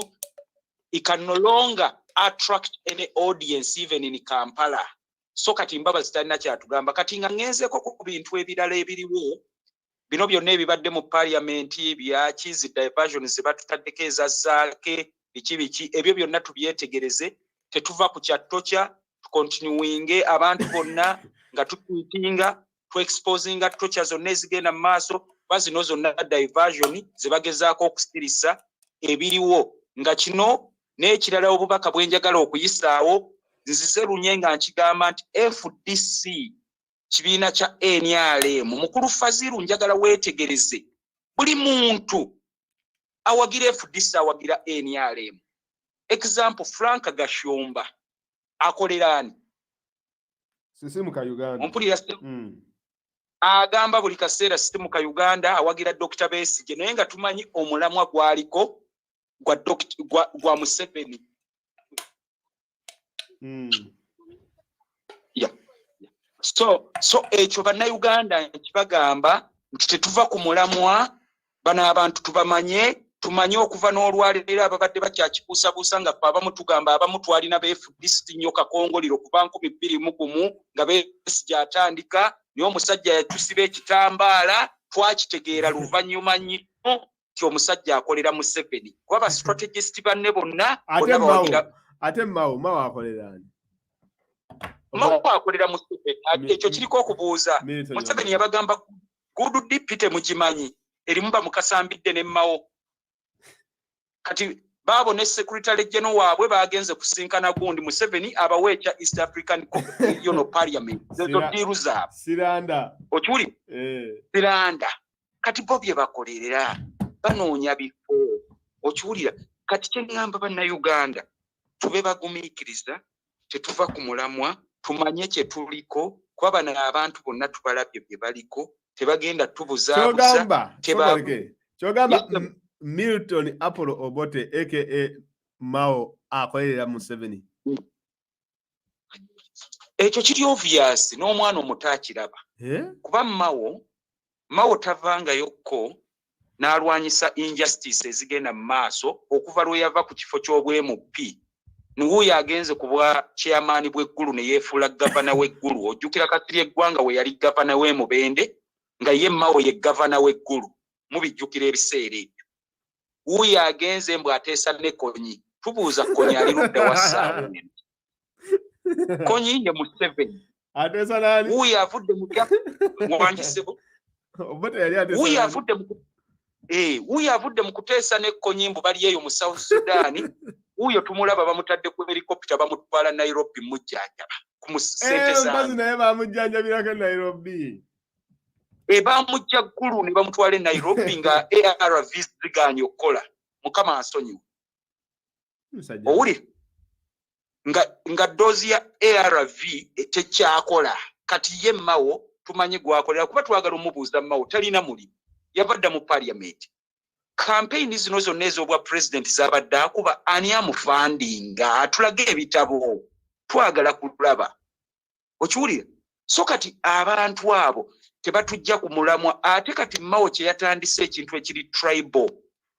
He can no longer attract any audience even in Kampala. So kati Mbabazi talina kyatugamba. Kati nga ngenzeko ku bintu ebirala ebiriwo bino byonna ebibadde mu parliamenti byaki zi diversion ze batutaddeko ezazzaake biki ebyo byonna tubyetegereze tetuva ku kyattocha tukontinuwinge abantu bonna nga tutwitinga tu exposinga tocha zonna ezigenda mu maaso bazino zonna diversion ze bagezaako okusirisa ebiriwo nga kino n'ekirala obubaka bwenjagala okuyisaawo nzize lunye nga nkigamba nti FDC kibiina kya NRM mukulu Faziru njagala weetegereze buli muntu awagira FDC awagira NRM example Frank Gashomba akolerani Sisimu ka Uganda ompulira agamba buli kaseera sisimu ka Uganda awagira Dr. Besigye naye nga tumanyi omulamwa gwaliko gwa Museveni. Yeah. So ekyo bannayuganda kibagamba nti tetuva ku mulamwa bano abantu tumanye okuva n'olwaleero ababadde bakyakikuusabuusa nga ffe abamu tugamba abamu twalina FDC nnyo kakongoliro kuba 2021 nga Besigye atandika niyo omusajja yatusiba ekitambaala twakitegeera luvannyuma nnyo ti omusajja akolera Museveni kuba ba strategist banne bonna ate Mao akolerani Mao akolera Museveni ekyo kiriko okubuuza Museveni yabagamba good dipite mukimanyi erimu bamukasambidde ne Mao kati baabo ne secretary general waabwe bagenze kusinkana gundi Museveni abawecha East African Parliament zezo diru zaabwe Siranda ochuli Siranda kati bobye bakolerera banoonya bifo ochulira kati kyengamba banna Uganda tube bagumikiriza tetuva ku mulamwa tumanye kye tuliko kwa bana abantu bonna tubalabye bye baliko tebagenda tubuzaabuza kyogamba Milton Apollo Obote aka Mao akolerera Museveni ekyo kiri obvious n'omwana omuto akiraba kuba Mao tavangayokko n'alwanyisa injustice ezigenda mu maaso okuva lwe yava ku kifo ky'obwemupi n'uyo agenze ku bwa chairman bw'eggulu ne yeefuula gavana w'eggulu ojjukira Kasirye Eggwanga we yali gavana w'e Mubende nga ye Mao ye gavana w'eggulu mubijjukira ebiseera ebyo uyo agenze mbw ateesa ne Konyi tubuuza Konyi ali ludda wa ssaawa Konyi ye Museveni ateesa nani uyo avudde mu mwanjisebo Obote yali ateesa uyo avudde mu kuteesa ne Konyi mbu bali eyo mu South Sudan uyo tumulaba bamutadde ku helicopter bamutwala Nairobi mujjanjaba ku sente zange naye bamujjanjabirako Nairobi bamujja ggulu ne bamutwala Nairobi nga ARV ziganye okukola mukama ansonyiwe owuli nga dozi ya ARV tekyakola kati ye Mao tumanyi gwakolera kuba twagala omubuuza Mao talina mulimu yavadda mu parliament campaign zino zonna ez'obwa president zabadde akuba ani amufandinga atulage ebitabo twagala kulaba okiwulira so kati abantu abo tebatujja ku mulamwa ate kati Mao kye yatandise ekintu ekiri tribal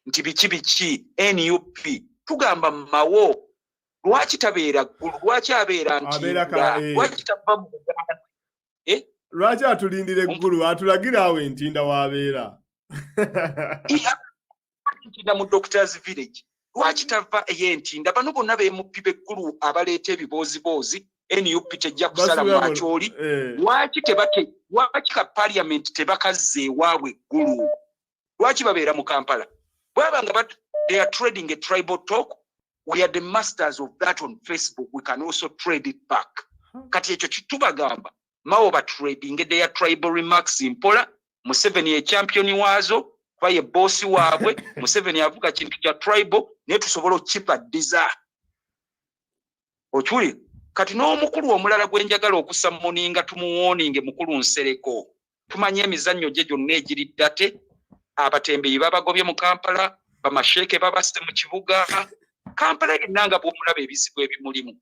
nti biki NUP tugamba Mao lwaki tabeera ggulu lwaki abeera ntinda lwaki tava mu Uganda lwaki atulindira eggulu atulagira awo entinda w'abeera ntinda mu Doctors Village lwaki tava ey'entinda bano bonna beemupi b'eggulu abaleeta ebibooziboozi NUP tejja kusala mwakyoli lwaki ka parliament tebakazze ewaabwe eggulu lwaki babeera mu Kampala bwabanga they are trading a tribal talk we are the masters of that on Facebook we can also trade it back kati ekyo kitubagamba Mao ba trading their tribal remarks mpola Museveni ye champion waazo kwa ye boss waabwe Museveni avuga kintu kya tribal ne tusobola okipa diza ochuli kati n'omukulu omulala gwenjagala okusamoninga tumuwoninge mukulu Nsereko tumanye emizannyo gye gyonna egiriddate abatembeyi babagobye mu Kampala bamasheke babasse mu kibuga Kampala yenanga bw'omulaba ebizibu ebimulimu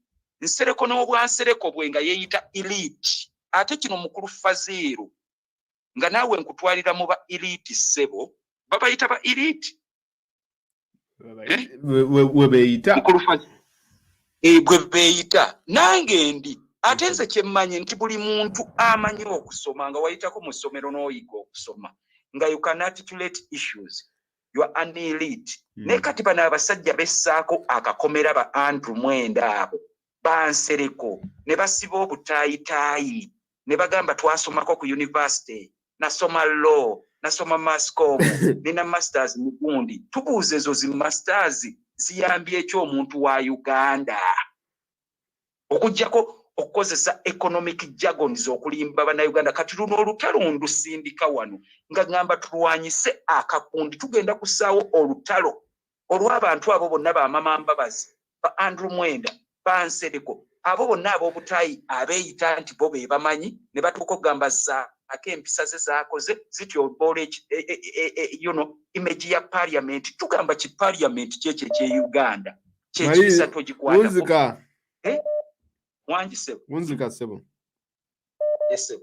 Nsereko n'obwansereko bwe nga yeeyita elite ate kino mukulu Faziru nga naawe nkutwalira mu ba elite sebo babayita ba elite we beeyita mukulu Faziru gwe beeyita nange ndi ate nze kyemmanyi nti buli muntu amanyi okusoma nga wayitako mu ssomero n'oyiga okusoma nga you can articulate issues you are an elite ne kati bano abasajja bessaako akakomera ba Andrew Mwenda abo bansereko ne basiba obutaayitaayi ne bagamba twasomako ku university nasoma law nasoma mascom nina masters mu gundi tubuuze ezo zi masters ziyambye ekyo omuntu wa Uganda okujjako okukozesa economic jargons okulimba bannayuganda kati luno olutalo ndusindika wano nga ngamba tulwanyise akakundi tugenda kusaawo olutalo olw'abantu abo bonna ba Amama Mbabazi ba Andrew Mwenda ba Nsereko abo bonna ab'obutayi abeeyita nti bo be bamanyi ne batuuka okugamba zaako empisa ze zaakoze zityobola image ya parliament tugamba ki parliament kyekyo ekye Uganda kyekisa togikwata Wanjise Wunzika sebo yes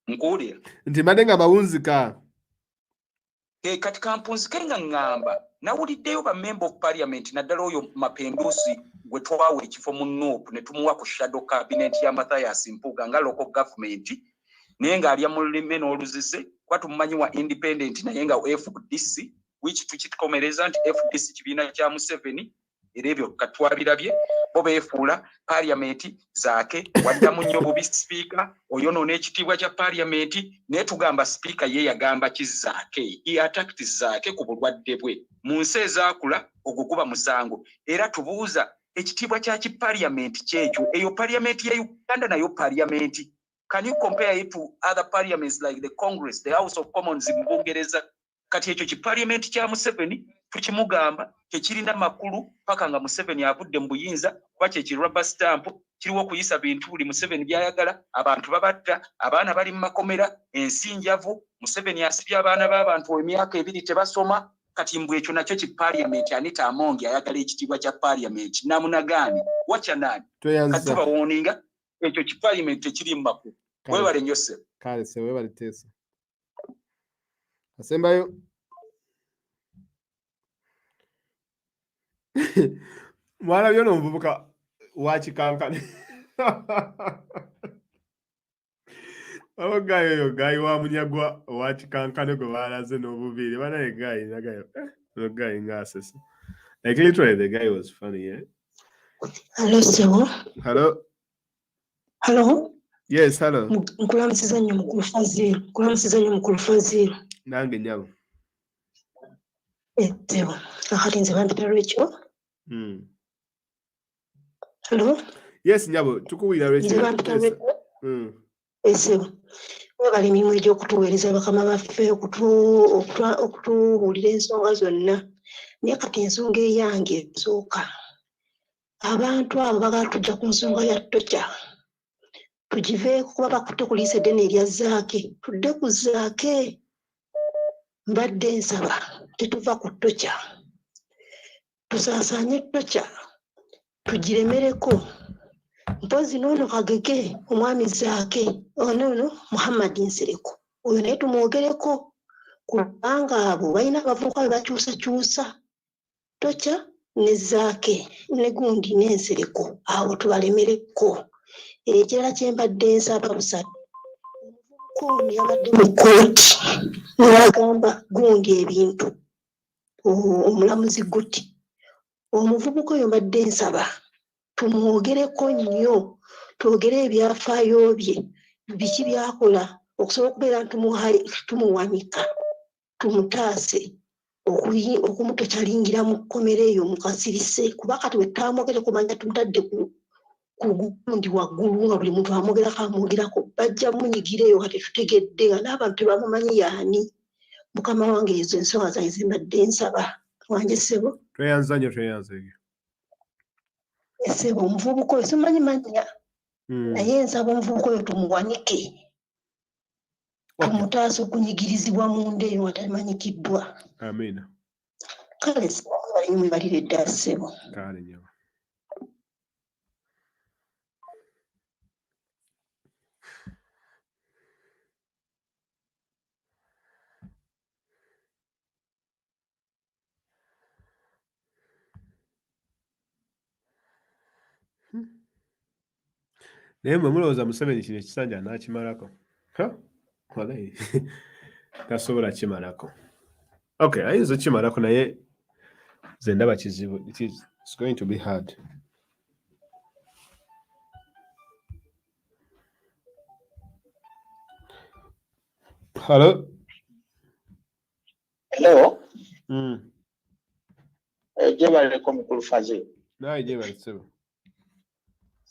nkuulira nti mbadde nga bawunzika kati kampunzike nga ngamba nawuliddeyo ba member of parliament naddala oyo Mapendusi gwe twawa ekifo mu Nuupu ne tumuwa ku shadow cabinet ya Mathias Mpuuga nga local government naye nga alya mu lulime n'oluzise kwa tumumanyi wa independent naye nga FDC which tukikomereza nti FDC kibiina kya Museveni era ebyo katwabirabye bo beefuula parliament zaake waddamu nnyo bubi speaker oyo n'ekitiibwa kya parliament naye tugamba speaker ye yagamba kizaake he attacked zaake ku bulwadde bwe mu nsi ezaakula ogwo guba musango era tubuuza ekitiibwa kya parliament kyekyo eyo parliament ya Uganda nayo parliament can you compare it to other parliaments like the Congress the House of Commons mu Bungereza kati ekyo ki parliament kya Museveni tukimugamba tekirina makulu paka nga Museveni avudde mu buyinza kuba kye rubber stamp kiriwo okuyisa bintu buli Museveni byayagala abantu babatta abaana bali mu makomera ensinjavu Museveni asibye abaana b'abantu emyaka 2 tebasoma kati mbwe ekyo nakyo ki parliament Anita Amongi ayagala ekitiibwa kya parliament namunagani wacha nani kati bawoninga ekyo ki parliament tekiri mu makulu webale nyose kale se webale tesa asembayo mwana byo nomvubuka wakikankane gayo gayi wa munyagwa wakikankane gwe balaze n'obubiri bana gayi nagayo no guy ngasese like literally the guy was funny yeah. Hello Sebo. Hello yes hello nkulamusiza nnyo mukulu Fazil nange nyabo Sebo akati nze bampita Rachel. Hello yes nyabo tukuwira Rachel Sebo wabali emirimu egy'okutuweereza bakama baffe okutuwulira ensonga zonna naye kati ensonga eyange esooka abantu abo bagala tujja ku nsonga ya Tocha tugiveeko kuba bakutte ku liisa eddene erya Zaake tudde ku Zaake mbadde nsaba tetuva ku Tocha tusaasaanye Tocha tugiremereko mpozi n'ono Kagege omwami Zaake ono Muhammad Nsereko oyo naye tumwogereko kubanga abo balina abavubuka be bakyusakyusa Tocha ne Zaake ne gundi n'Ensereko abo tubalemereko ekirala kye mbadde nsaba busatu omuvubuka yabadde mu kkooti n'agamba gundi ebintu omulamuzi Guti omuvubuka oyo mbadde nsaba tumwogereko nnyo twogere ebyafaayo bye biki byakola okusobola okubeera tumuwanika tumutaase okumutochalingira mu kkomera eyo mu kasirise kuba kati bwe twamwogere kumanya tumutadde ku gundi waggulu nga buli muntu amwogerako bajja munyigira eyo kati tutegedde nga n'abantu tebamumanyi yaani mukama wange ezo ensonga zange zimbadde nsaba wange Sebo tweyanza Sebo omuvubuka oyo simanyi mannya naye nsaba omuvubuka oyo tumuwanike tumutaasa okunyigirizibwa mu nda eyo nga tamanyikiddwa amina kale balimbalire ddala Sebo kale nyama naye mwe mulowooza Museveni kino ekisanja n'akimalako walayi tasobola kimalako okay ayinza kimalako naye nze ndaba kizibu it's going to be hard hello Jebaleko mukulu Fazil naye jebale Sebo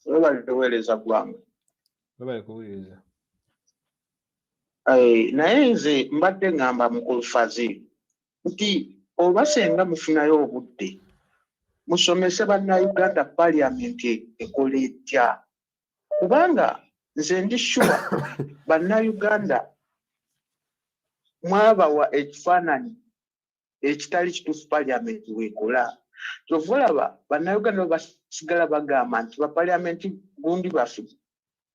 webalituweereza ggwanga webale kuwuliriza naye nze mbadde ngamba mukulu Fazil nti oba senga mufunayo obudde musomese bannayuganda paliamenti ekola etya kubanga nze ndi sure bannayuganda mwabawa ekifaananyi ekitali kituufu paliamenti weekola kyova olaba bannayuganda basigala bagamba nti bapaliamenti gundi baffe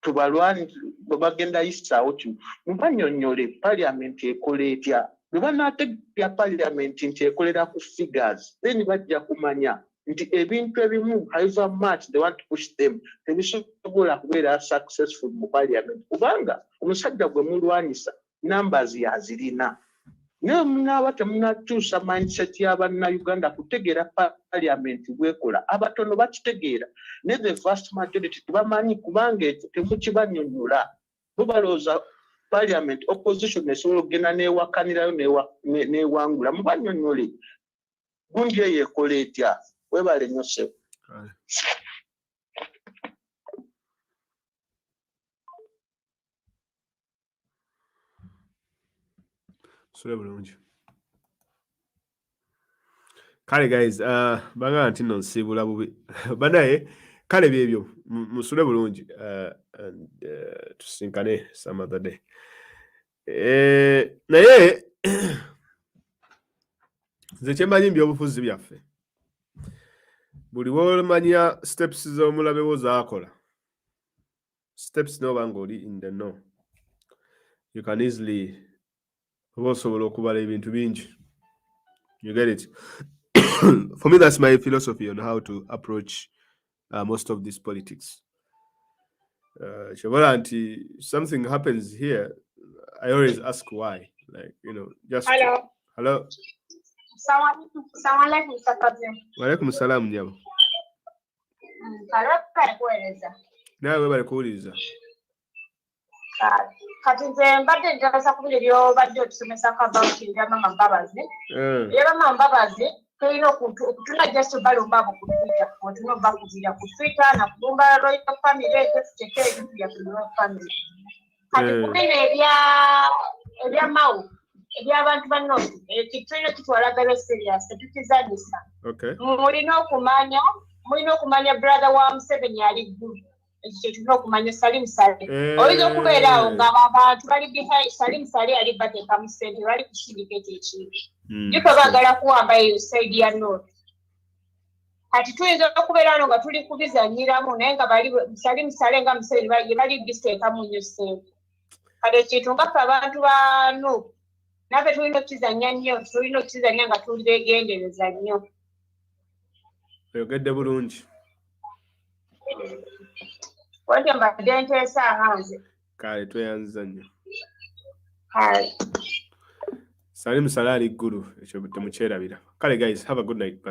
tubalwani bwe bagenda yisaawo kino mubannyonnyole paliamenti ekola etya bwe banaategeka paliamenti nti ekolera ku figures then bajja kumanya nti ebintu ebimu however much they want to push them tebisobola kubeera successful mu paliamenti kubanga omusajja gwe mulwanyisa numbers yazirina naye munaaba temunakyusa mindset y'abannayuganda kutegeera paliamenti bwekola abatono bakitegeera ne the vast majority tebamanyi kubanga ekyo temukibannyonnyola bo balowooza paliamenti opposition esobola okugenda neewakanirayo neewangula mubannyonnyole gundi eyo ekola etya webale nnyo ssebo Kale guys, bagamba nti nno nsiibula bubi banaye kale byebyo musule bulungi and tusinkane some other day. Naye nze kyemmanyi by'obufuzi byaffe buli w'omanya steps z'omulabe wo z'akola steps n'oba ng'oli in the know you can easily oba osobola okubala ebintu bingi. You get it? For me, that's my philosophy on how to approach most of these politics. Something happens here, I always ask why. Like, just... Hello. Hello. Assalamualaikum, Mr. President. Walaikum salam, nyabo. Nawe bali kuwuliriza. Kati nze mbadde njagala kubira by'obadde otusomesako about Amama Mbabazi. Amama Mbabazi tulina okutuna just balumba ku Twitter. Otuna bakuzira ku Twitter na kulumba Royal Family ekyo ebintu bya Royal Family. Kati kumene ebya eby'abantu banno ekitulina kitwalagala serious tetukizanyisa. Mulina okumanya brother wa Museveni ali ggulu. Ekyo tulina okumanya Salim Saleh. Oyinza okubeera awo ng'abantu bali behind Salim Saleh ali bateeka mu ssente bali ku syndicate ekintu. Yuko baagala kuwamba eyo side ya north. Kati tuyinza okubeera wano nga tuli kubizanyiramu naye nga bali Salim Saleh nga Museveni bali bisiteekamu nnyo ssente. Kati ekintu nga ffe abantu ba north naffe tulina okukizanya nnyo tulina okukizanya nga tuligendereza nnyo. Oyogedde bulungi. Wante mbadde nteesa nze. Kale tweyanziza nnyo. Kale. Salim Saleh ali ggulu ekyo temukyerabira. Kale guys, have a good night. Bye.